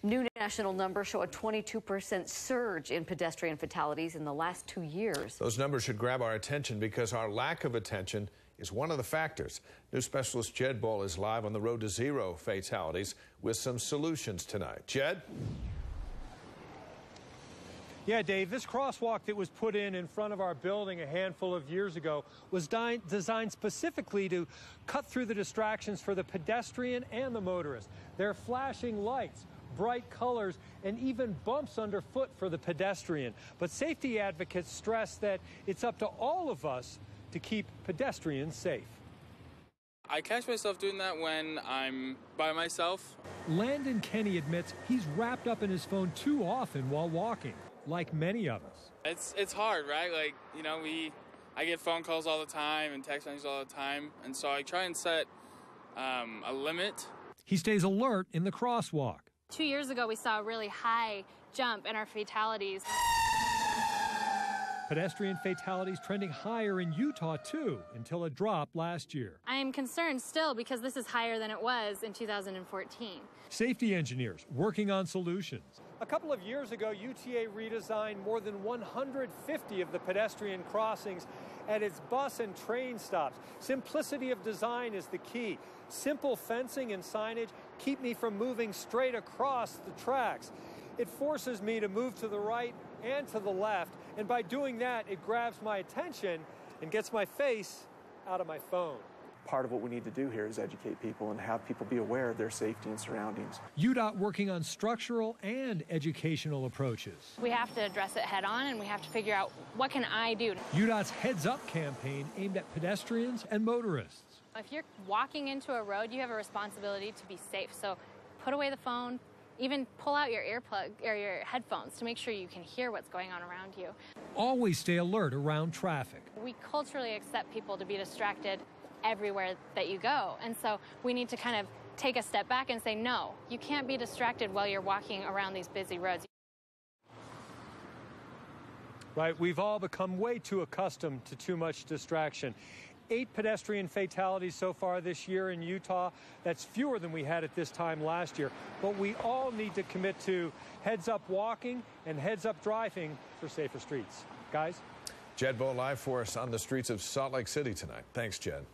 New national numbers show a 22% surge in pedestrian fatalities in the last 2 years. Those numbers should grab our attention because our lack of attention is one of the factors. News specialist Jed Ball is live on the road to zero fatalities with some solutions tonight. Jed? Yeah, Dave, this crosswalk that was put in front of our building a handful of years ago was designed specifically to cut through the distractions for the pedestrian and the motorist. There are flashing lights, bright colors, and even bumps underfoot for the pedestrian. But safety advocates stress that it's up to all of us to keep pedestrians safe. I catch myself doing that when I'm by myself. Landon Kenny admits he's wrapped up in his phone too often while walking, like many of us. It's hard, right? Like, you know, I get phone calls all the time and text messages all the time, and so I try and set a limit. He stays alert in the crosswalk. 2 years ago, we saw a really high jump in our fatalities. Pedestrian fatalities trending higher in Utah, too, until a drop last year. I am concerned still because this is higher than it was in 2014. Safety engineers working on solutions. A couple of years ago, UTA redesigned more than 150 of the pedestrian crossings at its bus and train stops. Simplicity of design is the key. Simple fencing and signage keep me from moving straight across the tracks. It forces me to move to the right and to the left, and by doing that, it grabs my attention and gets my face out of my phone. Part of what we need to do here is educate people and have people be aware of their safety and surroundings. UDOT working on structural and educational approaches. We have to address it head on, and we have to figure out what can I do. UDOT's Heads Up campaign aimed at pedestrians and motorists. If you're walking into a road, you have a responsibility to be safe. So put away the phone, even pull out your earplug or your headphones to make sure you can hear what's going on around you. Always stay alert around traffic. We culturally accept people to be distracted everywhere that you go. And so we need to kind of take a step back and say, no, you can't be distracted while you're walking around these busy roads. Right, we've all become way too accustomed to too much distraction. 8 pedestrian fatalities so far this year in Utah. That's fewer than we had at this time last year. But we all need to commit to heads-up walking and heads-up driving for safer streets. Guys? Jed Ball live for us on the streets of Salt Lake City tonight. Thanks, Jed.